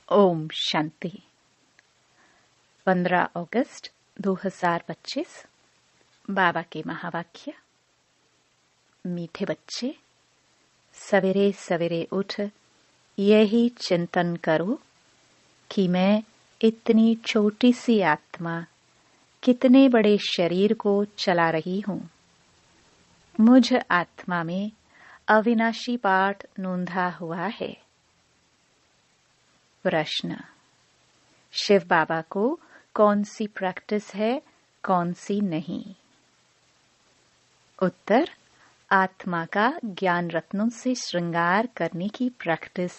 ओम शांति। 15 अगस्त 2025। बाबा के महावाक्य। मीठे बच्चे, सवेरे सवेरे उठ यही चिंतन करो कि मैं इतनी छोटी सी आत्मा कितने बड़े शरीर को चला रही हूँ। मुझ आत्मा में अविनाशी पाठ नोंधा हुआ है। प्रश्न: शिव बाबा को कौन सी प्रैक्टिस है, कौन सी नहीं? उत्तर: आत्मा का ज्ञान रत्नों से श्रृंगार करने की प्रैक्टिस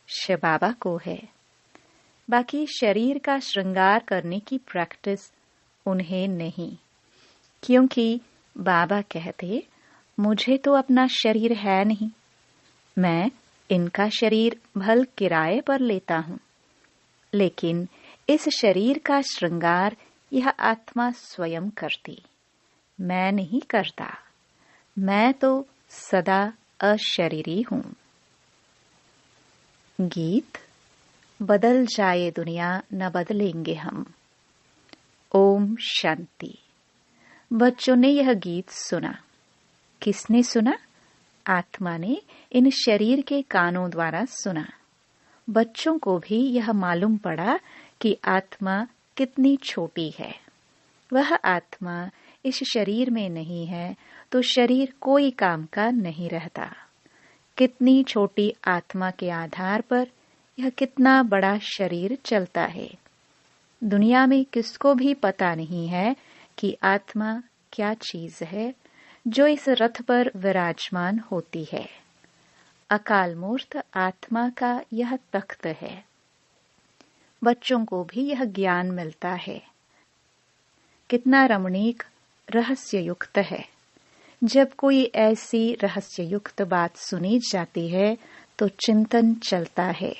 शिव बाबा को है। बाकी शरीर का श्रृंगार करने की प्रैक्टिस उन्हें नहीं, क्योंकि बाबा कहते, मुझे तो अपना शरीर है नहीं, मैं इनका शरीर भल किराए पर लेता हूँ, लेकिन इस शरीर का श्रृंगार यह आत्मा स्वयं करती, मैं नहीं करता। मैं तो सदा अशरीरी हूँ। गीत। बदल जाए दुनिया न बदलेंगे हम। ओम शांति। बच्चों ने यह गीत सुना। किसने सुना? आत्मा ने इन शरीर के कानों द्वारा सुना। बच्चों को भी यह मालूम पड़ा कि आत्मा कितनी छोटी है। वह आत्मा इस शरीर में नहीं है तो शरीर कोई काम का नहीं रहता। कितनी छोटी आत्मा के आधार पर यह कितना बड़ा शरीर चलता है। दुनिया में किसको भी पता नहीं है कि आत्मा क्या चीज है जो इस रथ पर विराजमान होती है। अकाल मूर्त आत्मा का यह तख्त है। बच्चों को भी यह ज्ञान मिलता है। कितना रमणीक रहस्य युक्त है। जब कोई ऐसी रहस्य युक्त बात सुनी जाती है तो चिंतन चलता है।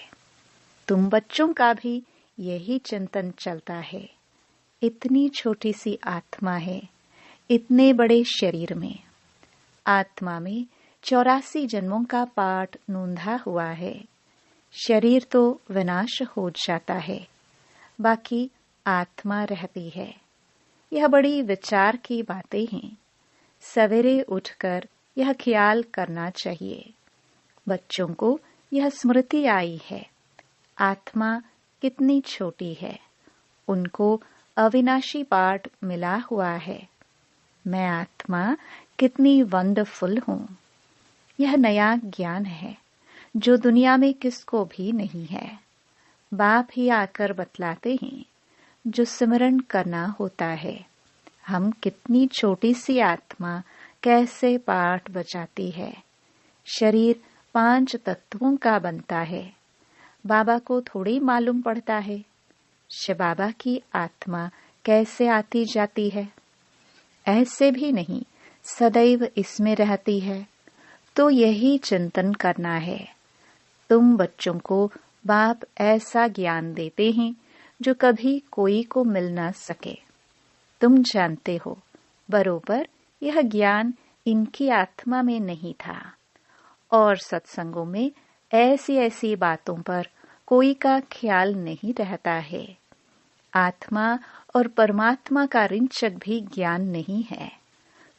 तुम बच्चों का भी यही चिंतन चलता है। इतनी छोटी सी आत्मा है, इतने बड़े शरीर में। आत्मा में 84 जन्मों का पाठ नोंधा हुआ है। शरीर तो विनाश हो जाता है, बाकी आत्मा रहती है। यह बड़ी विचार की बातें हैं। सवेरे उठकर यह ख्याल करना चाहिए। बच्चों को यह स्मृति आई है, आत्मा कितनी छोटी है। उनको अविनाशी पाठ मिला हुआ है। मैं आत्मा कितनी वंडरफुल हूँ। यह नया ज्ञान है जो दुनिया में किसको भी नहीं है। बाप ही आकर बतलाते हैं जो सिमरन करना होता है। हम कितनी छोटी सी आत्मा कैसे पाठ बजाती है। शरीर 5 तत्वों का बनता है। बाबा को थोड़ी मालूम पड़ता है शिव बाबा की आत्मा कैसे आती जाती है। ऐसे भी नहीं, सदैव इसमें रहती है। तो यही चिंतन करना है। तुम बच्चों को बाप ऐसा ज्ञान देते हैं जो कभी कोई को मिल न सके। तुम जानते हो बरोबर यह ज्ञान इनकी आत्मा में नहीं था। और सत्संगों में ऐसी ऐसी बातों पर कोई का ख्याल नहीं रहता है। आत्मा और परमात्मा का रिंचक भी ज्ञान नहीं है।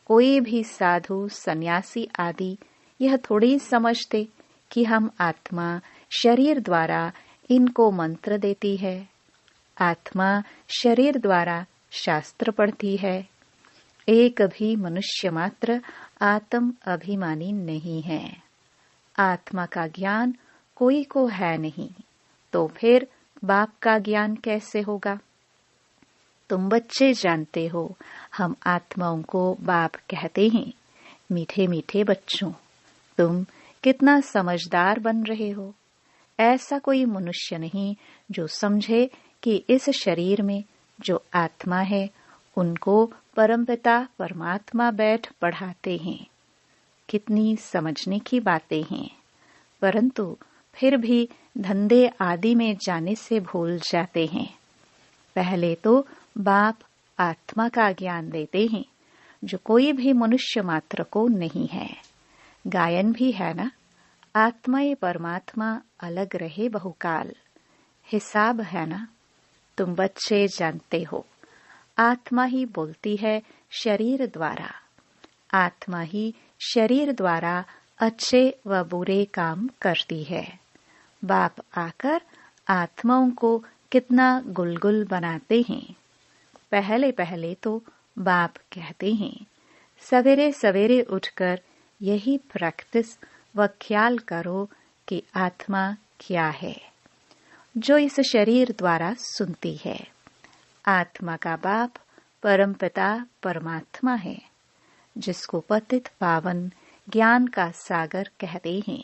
कोई भी साधु सन्यासी आदि यह थोड़ी समझते कि हम आत्मा शरीर द्वारा इनको मंत्र देती है। आत्मा शरीर द्वारा शास्त्र पढ़ती है। एक भी मनुष्य मात्र आत्म अभिमानी नहीं है। आत्मा का ज्ञान कोई को है नहीं, तो फिर बाप का ज्ञान कैसे होगा? तुम बच्चे जानते हो हम आत्माओं को बाप कहते हैं। मीठे मीठे बच्चों, तुम कितना समझदार बन रहे हो। ऐसा कोई मनुष्य नहीं जो समझे कि इस शरीर में जो आत्मा है उनको परमपिता परमात्मा बैठ पढ़ाते हैं। कितनी समझने की बातें हैं, परंतु फिर भी धंधे आदि में जाने से भूल जाते हैं। पहले तो बाप आत्मा का ज्ञान देते हैं जो कोई भी मनुष्य मात्र को नहीं है। गायन भी है ना, आत्मा ये परमात्मा अलग रहे बहुकाल। हिसाब है ना। तुम बच्चे जानते हो, आत्मा ही बोलती है शरीर द्वारा। आत्मा ही शरीर द्वारा अच्छे व बुरे काम करती है। बाप आकर आत्माओं को कितना गुलगुल बनाते हैं। पहले पहले तो बाप कहते हैं, सवेरे सवेरे उठकर यही प्रैक्टिस व ख्याल करो कि आत्मा क्या है, जो इस शरीर द्वारा सुनती है। आत्मा का बाप परमपिता परमात्मा है, जिसको पतित पावन ज्ञान का सागर कहते हैं।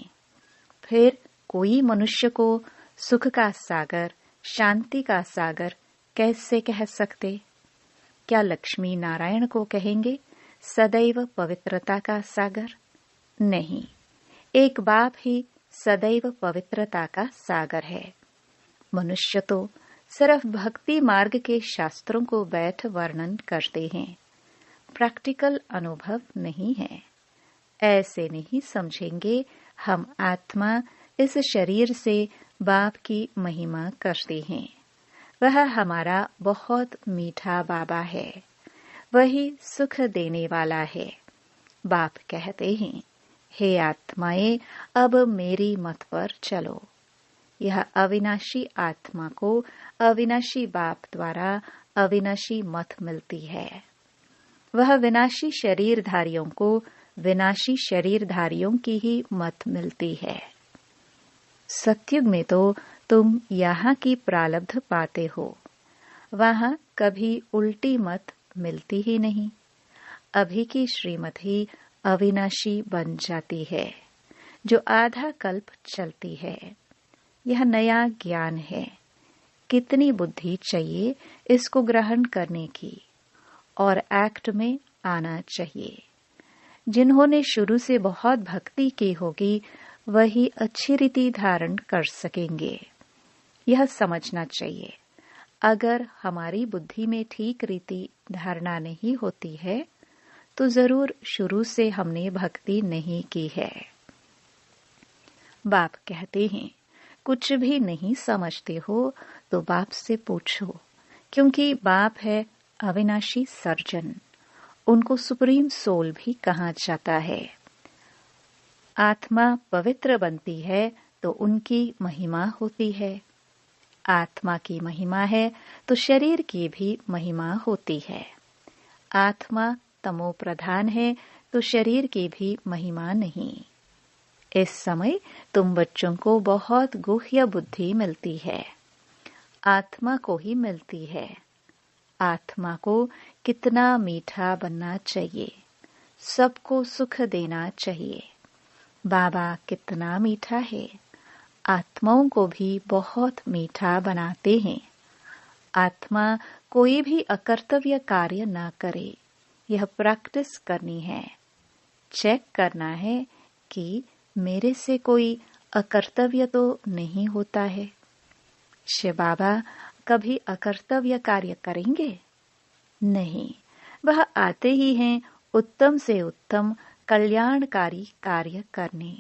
फिर कोई मनुष्य को सुख का सागर, शांति का सागर कैसे कह सकते? क्या लक्ष्मी नारायण को कहेंगे सदैव पवित्रता का सागर? नहीं, एक बाप ही सदैव पवित्रता का सागर है। मनुष्य तो सिर्फ भक्ति मार्ग के शास्त्रों को बैठ वर्णन करते हैं, प्रैक्टिकल अनुभव नहीं है। ऐसे नहीं समझेंगे हम आत्मा इस शरीर से बाप की महिमा करते हैं। वह हमारा बहुत मीठा बाबा है, वही सुख देने वाला है। बाप कहते हैं, हे आत्माएं, अब मेरी मत पर चलो। यह अविनाशी आत्मा को अविनाशी बाप द्वारा अविनाशी मत मिलती है। वह विनाशी शरीरधारियों को विनाशी शरीरधारियों की ही मत मिलती है। सतयुग में तो तुम यहाँ की प्रारब्ध पाते हो, वहाँ कभी उल्टी मत मिलती ही नहीं। अभी की श्रीमत ही अविनाशी बन जाती है, जो आधा कल्प चलती है। यह नया ज्ञान है। कितनी बुद्धि चाहिए इसको ग्रहण करने की और एक्ट में आना चाहिए। जिन्होंने शुरू से बहुत भक्ति की होगी वही अच्छी रीति धारण कर सकेंगे। यह समझना चाहिए, अगर हमारी बुद्धि में ठीक रीति धारणा नहीं होती है तो जरूर शुरू से हमने भक्ति नहीं की है। बाप कहते हैं, कुछ भी नहीं समझते हो तो बाप से पूछो, क्योंकि बाप है अविनाशी सर्जन। उनको सुप्रीम सोल भी कहा जाता है। आत्मा पवित्र बनती है तो उनकी महिमा होती है। आत्मा की महिमा है तो शरीर की भी महिमा होती है। आत्मा तमो प्रधान है तो शरीर की भी महिमा नहीं। इस समय तुम बच्चों को बहुत गुह्य बुद्धि मिलती है, आत्मा को ही मिलती है। आत्मा को कितना मीठा बनना चाहिए, सबको सुख देना चाहिए। बाबा कितना मीठा है, आत्माओं को भी बहुत मीठा बनाते हैं। आत्मा कोई भी अकर्तव्य कार्य न करे, यह प्रैक्टिस करनी है। चेक करना है कि मेरे से कोई अकर्तव्य तो नहीं होता है। शिव बाबा कभी अकर्तव्य कार्य करेंगे? नहीं, वह आते ही हैं उत्तम से उत्तम कल्याणकारी कार्य करने।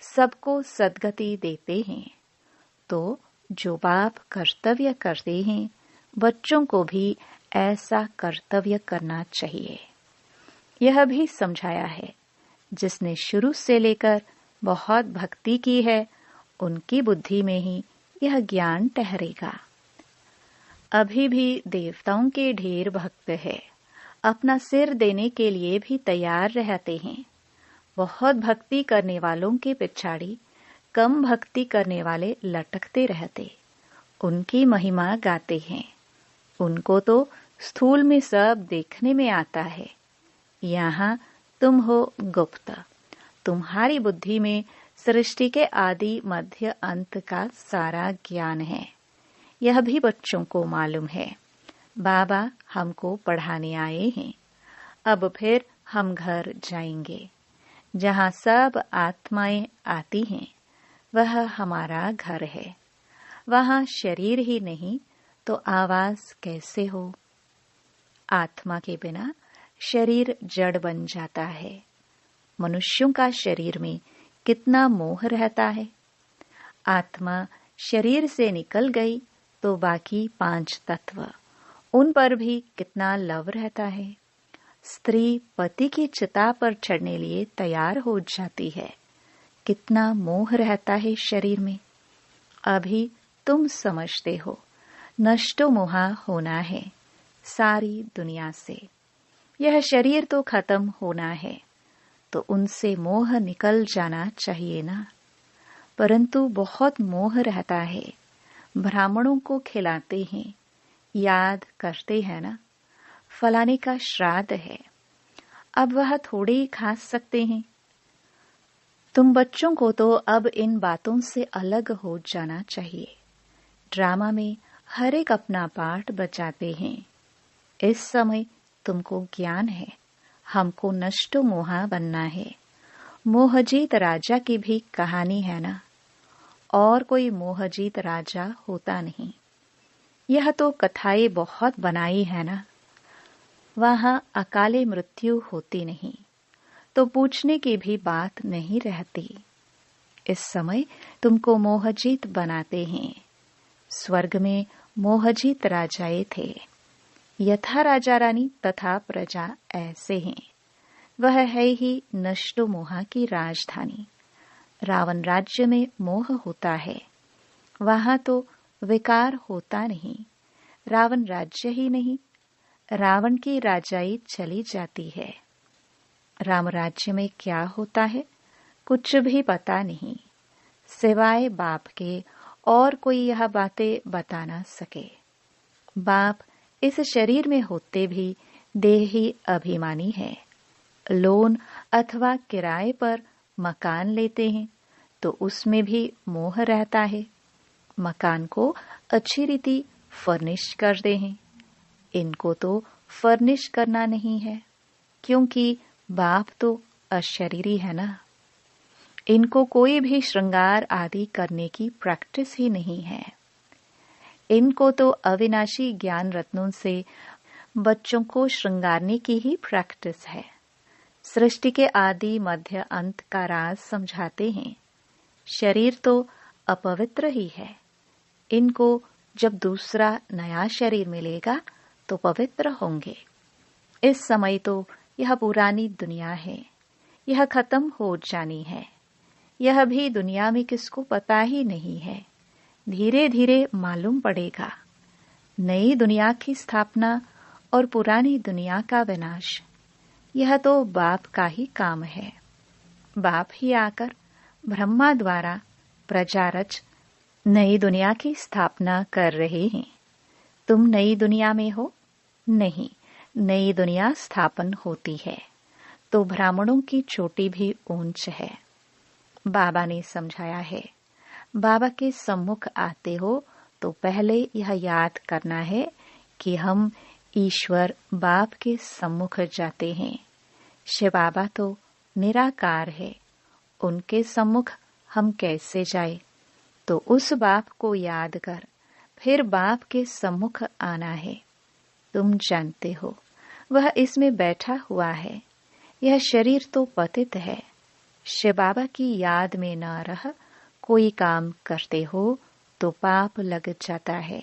सबको सद्गति देते हैं। तो जो बाप कर्तव्य करते हैं, बच्चों को भी ऐसा कर्तव्य करना चाहिए। यह भी समझाया है, जिसने शुरू से लेकर बहुत भक्ति की है, उनकी बुद्धि में ही यह ज्ञान ठहरेगा। अभी भी देवताओं के ढेर भक्त है, अपना सिर देने के लिए भी तैयार रहते हैं। बहुत भक्ति करने वालों के पिछाड़ी कम भक्ति करने वाले लटकते रहते, उनकी महिमा गाते हैं। उनको तो स्थूल में सब देखने में आता है। यहाँ तुम हो गुप्त। तुम्हारी बुद्धि में सृष्टि के आदि मध्य अंत का सारा ज्ञान है। यह भी बच्चों को मालूम है। बाबा हमको पढ़ाने आए हैं। अब फिर हम घर जाएंगे। जहाँ सब आत्माएं आती हैं, वह हमारा घर है। वहाँ शरीर ही नहीं तो आवाज कैसे हो? आत्मा के बिना शरीर जड़ बन जाता है। मनुष्यों का शरीर में कितना मोह रहता है। आत्मा शरीर से निकल गई तो बाकी 5 तत्व, उन पर भी कितना लव रहता है। स्त्री पति की चिता पर चढ़ने लिए तैयार हो जाती है, कितना मोह रहता है शरीर में। अभी तुम समझते हो नष्टो मोहा होना है सारी दुनिया से। यह शरीर तो खत्म होना है, तो उनसे मोह निकल जाना चाहिए ना। परंतु बहुत मोह रहता है। ब्राह्मणों को खिलाते हैं, याद करते हैं ना, फलाने का श्राद्ध है, अब वह थोड़े ही खा सकते हैं। तुम बच्चों को तो अब इन बातों से अलग हो जाना चाहिए। ड्रामा में हर एक अपना पार्ट बचाते हैं। इस समय तुमको ज्ञान है, हमको नष्टो मोहा बनना है। मोहजीत राजा की भी कहानी है ना, और कोई मोहजीत राजा होता नहीं। यह तो कथाएं बहुत बनाई है ना। वहां अकाले मृत्यु होती नहीं, तो पूछने की भी बात नहीं रहती। इस समय तुमको मोहजीत बनाते हैं। स्वर्ग में मोहजीत राजाए थे, यथा राजा रानी तथा प्रजा ऐसे हैं। वह है ही नष्टो मोहा की राजधानी। रावण राज्य में मोह होता है, वहां तो विकार होता नहीं। रावण राज्य ही नहीं, रावण की राजाई चली जाती है। राम राज्य में क्या होता है कुछ भी पता नहीं, सिवाय बाप के और कोई यह बातें बता ना सके। बाप इस शरीर में होते भी देही अभिमानी है। लोन अथवा किराए पर मकान लेते हैं तो उसमें भी मोह रहता है। मकान को अच्छी रीति फर्निश करते हैं, इनको तो फर्निश करना नहीं है, क्योंकि बाप तो अशरीरी है ना। इनको कोई भी श्रृंगार आदि करने की प्रैक्टिस ही नहीं है। इनको तो अविनाशी ज्ञान रत्नों से बच्चों को श्रृंगारने की ही प्रैक्टिस है। सृष्टि के आदि मध्य अंत का राज समझाते हैं। शरीर तो अपवित्र ही है। इनको जब दूसरा नया शरीर मिलेगा तो पवित्र होंगे। इस समय तो यह पुरानी दुनिया है, यह खत्म हो जानी है। यह भी दुनिया में किसको पता ही नहीं है। धीरे धीरे मालूम पड़ेगा। नई दुनिया की स्थापना और पुरानी दुनिया का विनाश, यह तो बाप का ही काम है। बाप ही आकर ब्रह्मा द्वारा प्रजा रच नई दुनिया की स्थापना कर रहे हैं। तुम नई दुनिया में हो? नहीं, नई दुनिया स्थापन होती है तो ब्राह्मणों की चोटी भी ऊंच है। बाबा ने समझाया है, बाबा के सम्मुख आते हो तो पहले यह याद करना है कि हम ईश्वर बाप के सम्मुख जाते हैं। शिव बाबा तो निराकार है, उनके सम्मुख हम कैसे जाए? तो उस बाप को याद कर फिर बाप के सम्मुख आना है। तुम जानते हो वह इसमें बैठा हुआ है। यह शरीर तो पतित है। शिव बाबा की याद में न रह कोई काम करते हो तो पाप लग जाता है।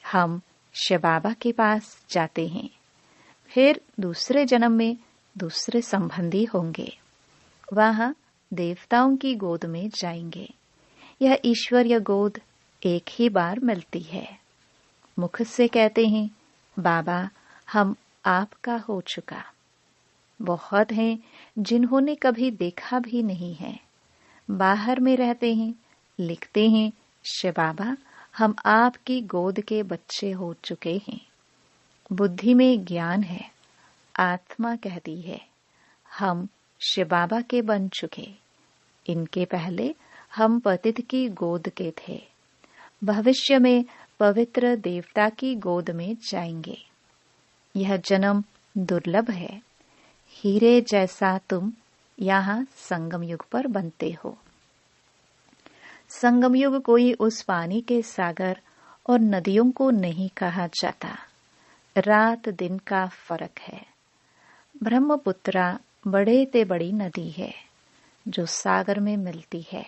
हम शिव बाबा के पास जाते हैं, फिर दूसरे जन्म में दूसरे संबंधी होंगे, वहां देवताओं की गोद में जाएंगे। यह ईश्वरीय गोद एक ही बार मिलती है। मुख से कहते हैं, बाबा हम आपका हो चुका। बहुत हैं जिन्होंने कभी देखा भी नहीं है। बाहर में रहते हैं, लिखते हैं, शिव बाबा हम आपकी गोद के बच्चे हो चुके हैं। बुद्धि में ज्ञान है, आत्मा कहती है हम शिव बाबा के बन चुके। इनके पहले हम पतित की गोद के थे, भविष्य में पवित्र देवता की गोद में जाएंगे। यह जन्म दुर्लभ है। हीरे जैसा तुम यहाँ संगम युग पर बनते हो। संगम युग कोई उस पानी के सागर और नदियों को नहीं कहा जाता। रात दिन का फर्क है। ब्रह्मपुत्रा बड़े ते बड़ी नदी है जो सागर में मिलती है।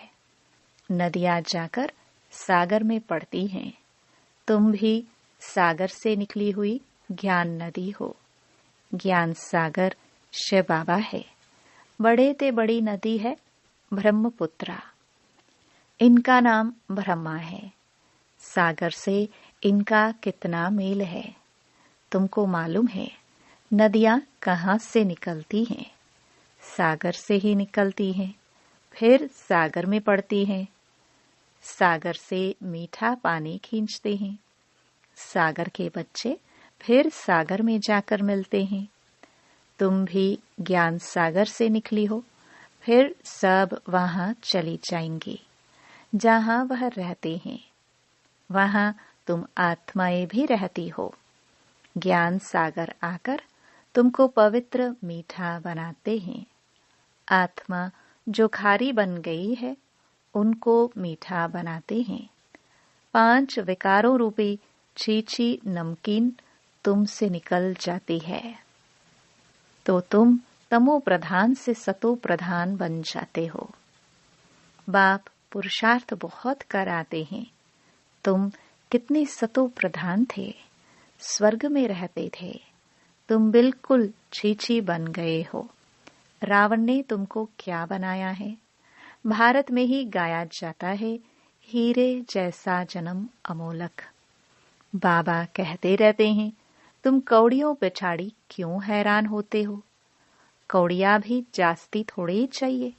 नदियां जाकर सागर में पड़ती हैं। तुम भी सागर से निकली हुई ज्ञान नदी हो। ज्ञान सागर शिव बाबा है। बड़े ते बड़ी नदी है ब्रह्मपुत्रा। इनका नाम ब्रह्मा है। सागर से इनका कितना मेल है। तुमको मालूम है नदियां कहाँ से निकलती हैं? सागर से ही निकलती हैं, फिर सागर में पड़ती हैं। सागर से मीठा पानी खींचते हैं। सागर के बच्चे फिर सागर में जाकर मिलते हैं। तुम भी ज्ञान सागर से निकली हो, फिर सब वहां चली जाएंगी जहां वह रहते हैं। वहां तुम आत्माएं भी रहती हो। ज्ञान सागर आकर तुमको पवित्र मीठा बनाते हैं। आत्मा जो खारी बन गई है उनको मीठा बनाते हैं। 5 विकारों रूपी छीछी नमकीन तुमसे निकल जाती है तो तुम तमो प्रधान से सतो प्रधान बन जाते हो। बाप पुरुषार्थ बहुत कराते हैं। तुम कितने सतो प्रधान थे, स्वर्ग में रहते थे। तुम बिल्कुल छीछी बन गए हो। रावण ने तुमको क्या बनाया है? भारत में ही गाया जाता है, हीरे जैसा जन्म अमोलक। बाबा कहते रहते हैं, तुम कौड़ियों पिछाड़ी क्यों हैरान होते हो? कौड़िया भी जास्ती थोड़े ही चाहिए।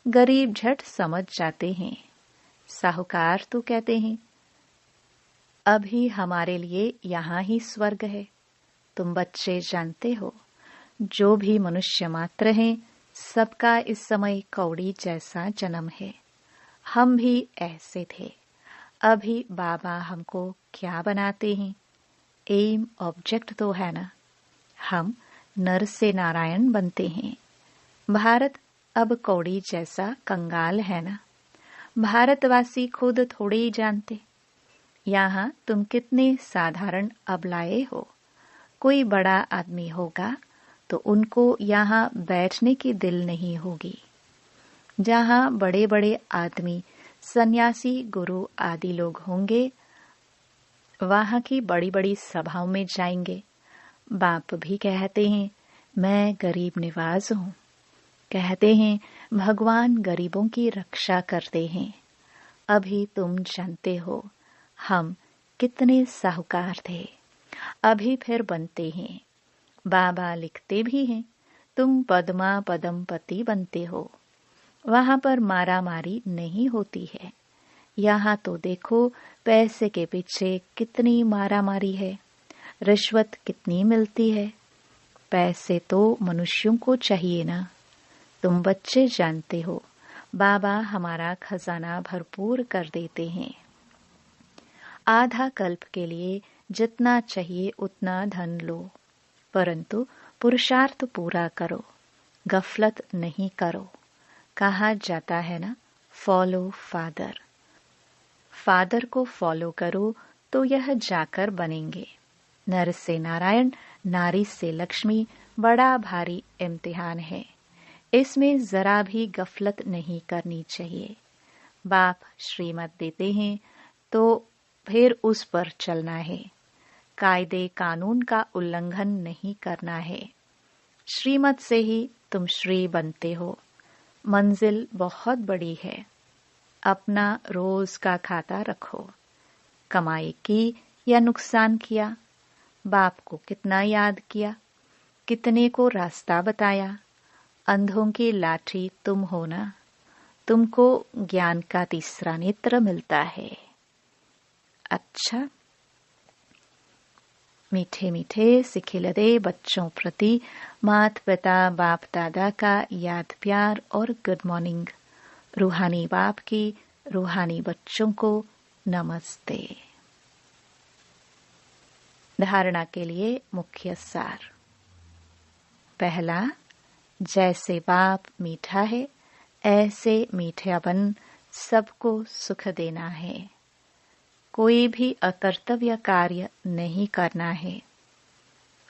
गरीब झट समझ जाते हैं। साहूकार तो कहते हैं, अभी हमारे लिए यहाँ ही स्वर्ग है। तुम बच्चे जानते हो, जो भी मनुष्य मात्र हैं, सबका इस समय कौड़ी जैसा जन्म है। हम भी ऐसे थे। अभी बाबा हमको क्या बनाते हैं? एम ऑब्जेक्ट तो है ना। हम नर से नारायण बनते हैं। भारत अब कौड़ी जैसा कंगाल है ना। भारतवासी खुद थोड़े ही जानते। यहाँ तुम कितने साधारण अबलाए हो। कोई बड़ा आदमी होगा तो उनको यहाँ बैठने की दिल नहीं होगी। जहाँ बड़े बड़े आदमी, सन्यासी, गुरु आदि लोग होंगे, वहाँ की बड़ी बड़ी सभाओं में जाएंगे। बाप भी कहते हैं, मैं गरीब निवाज हूँ। कहते हैं, भगवान गरीबों की रक्षा करते हैं। अभी तुम जानते हो हम कितने साहूकार थे। अभी फिर बनते हैं। बाबा लिखते भी हैं, तुम पद्मा पदमपति बनते हो। वहां पर मारा मारी नहीं होती है। यहाँ तो देखो पैसे के पीछे कितनी मारा मारी है। रिश्वत कितनी मिलती है। पैसे तो मनुष्यों को चाहिए ना। तुम बच्चे जानते हो, बाबा हमारा खजाना भरपूर कर देते हैं। आधा कल्प के लिए जितना चाहिए उतना धन लो, परंतु पुरुषार्थ पूरा करो, गफलत नहीं करो। कहा जाता है ना, फॉलो फादर। फादर को फॉलो करो तो यह जाकर बनेंगे। नर से नारायण, नारी से लक्ष्मी बड़ा भारी इम्तिहान है। इसमें जरा भी गफलत नहीं करनी चाहिए। बाप श्रीमत देते हैं तो फिर उस पर चलना है। कायदे कानून का उल्लंघन नहीं करना है। श्रीमत से ही तुम श्री बनते हो। मंजिल बहुत बड़ी है। अपना रोज का खाता रखो। कमाई की या नुकसान किया, बाप को कितना याद किया, कितने को रास्ता बताया। अंधों की लाठी तुम हो ना। तुमको ज्ञान का तीसरा नेत्र मिलता है। अच्छा, मीठे मीठे सिखिलदे बच्चों प्रति माता पिता बाप दादा का याद प्यार और गुड मॉर्निंग। रूहानी बाप की रूहानी बच्चों को नमस्ते। धारणा के लिए मुख्य सार। पहला, जैसे बाप मीठा है ऐसे मीठापन सबको सुख देना है। कोई भी अकर्तव्य कार्य नहीं करना है।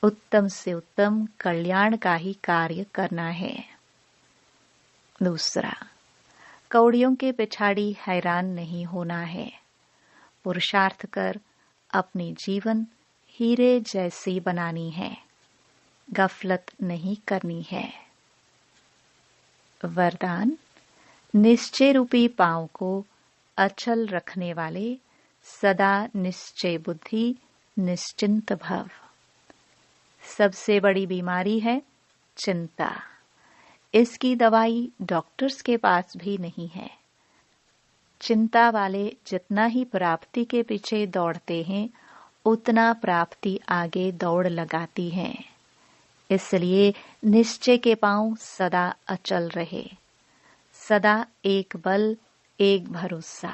उत्तम से उत्तम कल्याण का ही कार्य करना है। दूसरा, कौड़ियों के पिछाड़ी हैरान नहीं होना है। पुरुषार्थ कर अपनी जीवन हीरे जैसी बनानी है, गफलत नहीं करनी है। वरदान, निश्चय रूपी पांव को अचल रखने वाले सदा निश्चय बुद्धि निश्चिंत भव। सबसे बड़ी बीमारी है चिंता। इसकी दवाई डॉक्टर्स के पास भी नहीं है। चिंता वाले जितना ही प्राप्ति के पीछे दौड़ते हैं, उतना प्राप्ति आगे दौड़ लगाती है। इसलिए निश्चय के पांव सदा अचल रहे, सदा एक बल एक भरोसा।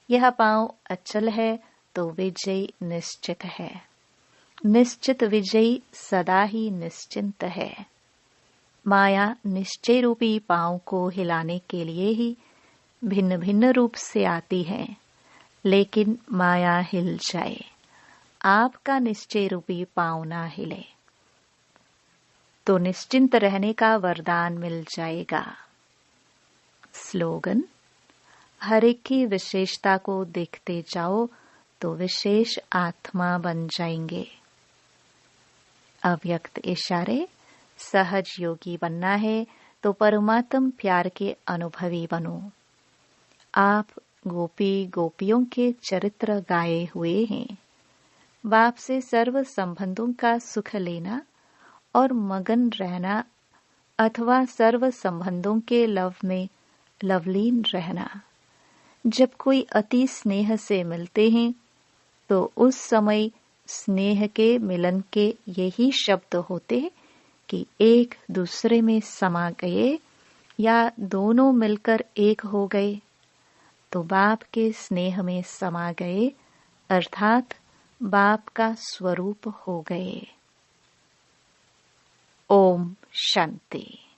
यह पांव अचल है तो विजय निश्चित है। निश्चित विजयी सदा ही निश्चिंत है। माया निश्चय रूपी पांव को हिलाने के लिए ही भिन्न भिन्न रूप से आती है, लेकिन माया हिल जाए, आपका निश्चय रूपी पांव ना हिले तो निश्चिंत रहने का वरदान मिल जाएगा। स्लोगन, हर एक की विशेषता को देखते जाओ तो विशेष आत्मा बन जाएंगे। अव्यक्त इशारे, सहज योगी बनना है तो परमात्म प्यार के अनुभवी बनो। आप गोपी गोपियों के चरित्र गाए हुए हैं। बाप से सर्व संबंधों का सुख लेना और मगन रहना अथवा सर्व संबंधों के लव में लवलीन रहना। जब कोई अति स्नेह से मिलते हैं तो उस समय स्नेह के मिलन के यही शब्द होते कि एक दूसरे में समा गए या दोनों मिलकर एक हो गए, तो बाप के स्नेह में समा गए, अर्थात बाप का स्वरूप हो गए। ओम शांति।